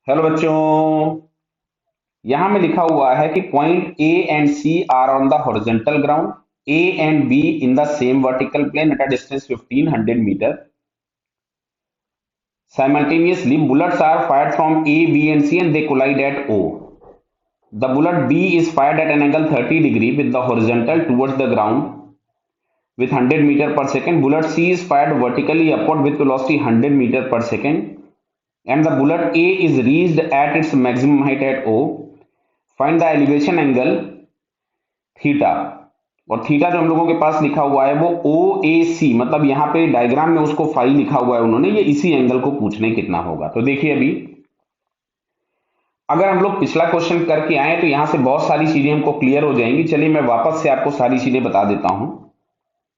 Hello बच्चों। यहां में लिखा हुआ है कि point A and C are on the horizontal ground, A and B in the same vertical plane at a distance 1500 metre. Simultaneously, bullets are fired from A, B, and C, and they collide at O. The bullet B is fired at an angle 30 degree with the horizontal towards the ground with 100 meter per second. Bullet C is fired vertically upward with velocity 100 meter per second, and the bullet A is reached at its maximum height at O. Find the elevation angle theta. और theta जो हम लोगों के पास लिखा हुआ है वो ओ ए सी, मतलब यहाँ पे डायग्राम में उसको फाई लिखा हुआ है उन्होंने, ये इसी एंगल को पूछने कितना होगा। तो देखिए अभी अगर हम लोग पिछला क्वेश्चन करके आए तो यहां से बहुत सारी चीजें हमको क्लियर हो जाएंगी। चलिए मैं वापस से आपको सारी चीजें बता देता हूं।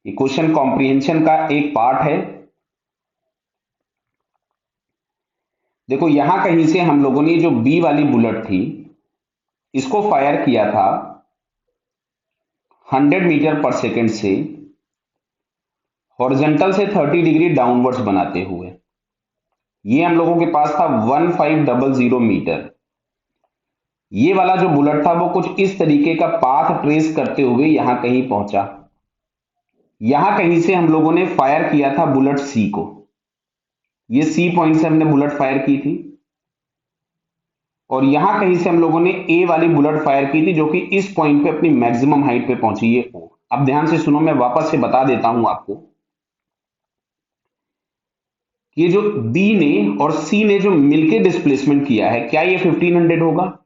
ये क्वेश्चन कॉम्प्रिहेंशन का एक पार्ट है। देखो यहां कहीं से हम लोगों ने जो बी वाली बुलेट थी इसको फायर किया था 100 मीटर पर सेकेंड से हॉरिजॉन्टल से 30 डिग्री डाउनवर्ड्स बनाते हुए। ये हम लोगों के पास था 1500 मीटर। ये वाला जो बुलेट था वो कुछ इस तरीके का पाथ ट्रेस करते हुए यहां कहीं पहुंचा। यहां कहीं से हम लोगों ने फायर किया था बुलेट सी को। ये सी पॉइंट से हमने बुलेट फायर की थी और यहां कहीं से हम लोगों ने ए वाली बुलेट फायर की थी जो कि इस पॉइंट पे अपनी मैक्सिमम हाइट पे पहुंची है ओ। अब ध्यान से सुनो, मैं वापस से बता देता हूं आपको कि ये जो बी ने और सी ने जो मिलके डिस्प्लेसमेंट किया है, क्या ये 1500 होगा?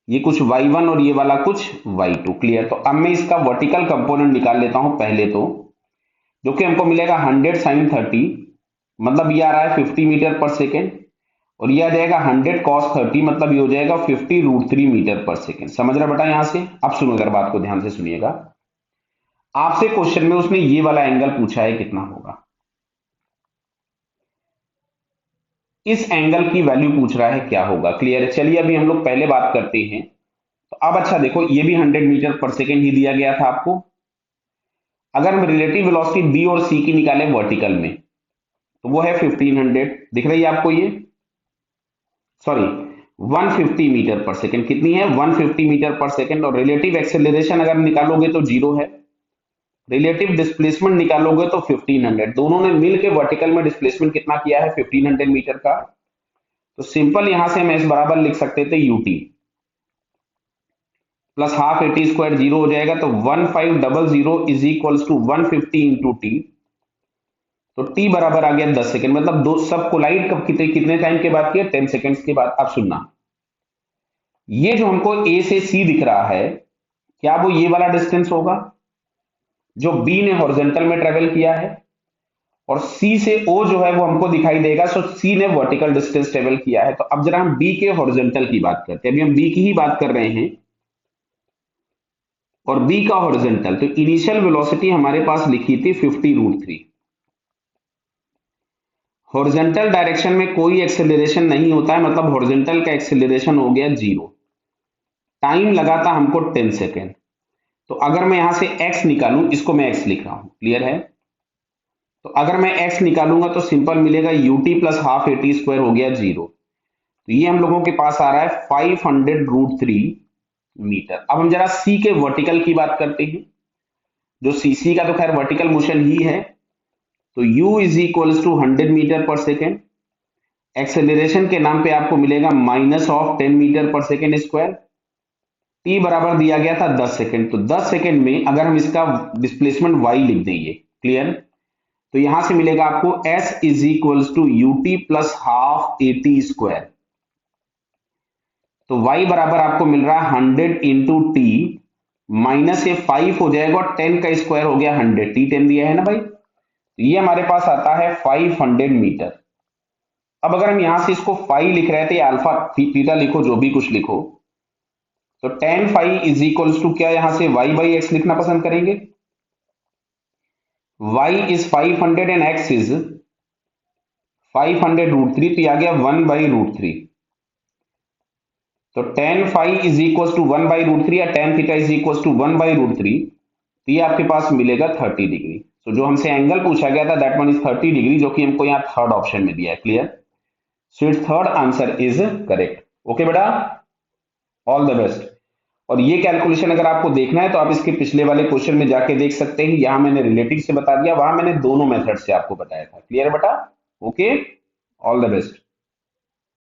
ये कुछ y1 और ये वाला कुछ y2। क्लियर। तो अब मैं इसका वर्टिकल कंपोनेंट निकाल लेता हूं पहले तो, जो कि हमको मिलेगा 100 sin 30, मतलब ये आ रहा है 50 मीटर पर सेकेंड, और ये आ जाएगा 100 cos 30, मतलब ये हो जाएगा 50√3 मीटर पर सेकेंड। समझ रहा बेटा यहां से? अब सुनो, अगर बात को ध्यान से सुनिएगा, आपसे क्वेश्चन में उसने ये वाला एंगल पूछा है कितना होगा, इस एंगल की वैल्यू पूछ रहा है क्या होगा। क्लियर है? चलिए अभी हम लोग पहले बात करते हैं। तो अब अच्छा देखो, ये भी 100 मीटर पर सेकेंड ही दिया गया था आपको। अगर हम रिलेटिव वेलोसिटी बी और सी की निकालें वर्टिकल में तो वो है 1500, दिख रही है आपको ये? Sorry, 150 metre per second. कितनी है? 150 मीटर पर सेकेंड। और रिलेटिव एक्सेलरेशन अगर निकालोगे तो जीरो है। रिलेटिव डिस्प्लेसमेंट निकालोगे तो 1500। दोनों ने मिलकर वर्टिकल में डिस्प्लेसमेंट कितना किया है? 1500 मीटर का। तो सिंपल यहां से हम एस बराबर लिख सकते थे u t plus half a t square, zero हो जाएगा। तो 1500 is equals to 150 into t. तो टी बराबर आ गया 10 सेकंड, मतलब दो सब कोलाइड कब कितने कितने टाइम के बाद किया? 10 सेकंड्स के बाद। अब सुनना, ये जो हमको ए से सी दिख रहा है, क्या वो ये वाला डिस्टेंस होगा जो बी ने हॉरिजॉन्टल में ट्रेवल किया है? और सी से ओ जो है वो हमको दिखाई देगा, सो सी ने वर्टिकल डिस्टेंस ट्रेवल किया है। तो अब जरा हम बी के हॉरिजॉन्टल की बात करते हैं। अभी हम बी की ही बात कर रहे हैं और बी का हॉरिजॉन्टल। तो इनिशियल वेलोसिटी हमारे पास लिखी थी 50√3। हॉरिजॉन्टल डायरेक्शन में कोई एक्सेलरेशन नहीं होता है, मतलब हॉरिजॉन्टल का एक्सेलरेशन हो गया जीरो। टाइम लगा था हमको 10 सेकेंड। तो अगर मैं यहां से x निकालूं, इसको मैं x लिख रहा हूं, क्लियर है? तो अगर मैं x निकालूंगा तो सिंपल मिलेगा ut plus half a t square, हो गया जीरो। तो ये हम लोगों के पास आ रहा है 500√3 मीटर। अब हम जरा c के वर्टिकल की बात करते हैं। जो सी का तो खैर वर्टिकल मोशन ही है। तो u is equals to 100 metre per second. Acceleration के नाम पे आपको मिलेगा minus of 10 metre per second square. T बराबर दिया गया था 10 सेकेंड। तो 10 सेकेंड में अगर हम इसका डिस्प्लेसमेंट y लिख देंगे, क्लियर, तो यहां से मिलेगा आपको s is equals to u t plus half a t square. तो y बराबर आपको मिल रहा है 100 इंटू टी, माइनस ये 5 हो जाएगा और 10 का स्क्वायर हो गया 100, टी 10 दिया है ना भाई। तो ये हमारे पास आता है 500 मीटर। अब अगर हम यहां से इसको फाई लिख रहे थे, अल्फा थीटा लिखो, जो भी कुछ लिखो, तो tan phi is equals to क्या, यहां से y बाई एक्स लिखना पसंद करेंगे। y is 500 and x is 500√3, तो ये आ गया 1/√3। तो tan phi is equals to 1/√3 या tan theta is equals to 1/√3, तो ये आपके पास मिलेगा 30 डिग्री। तो जो हमसे एंगल पूछा गया था दैट वन इज 30 डिग्री, जो कि हमको यहाँ थर्ड ऑप्शन में दिया है। Clear? So it's third answer is correct. Okay बेटा, ऑल द बेस्ट। और ये कैलकुलेशन अगर आपको देखना है तो आप इसके पिछले वाले क्वेश्चन में जाके देख सकते हैं, यहां मैंने रिलेटिव से बता दिया, वहां मैंने दोनों मेथड से आपको बताया था। क्लियर है बेटा? Okay, all the best.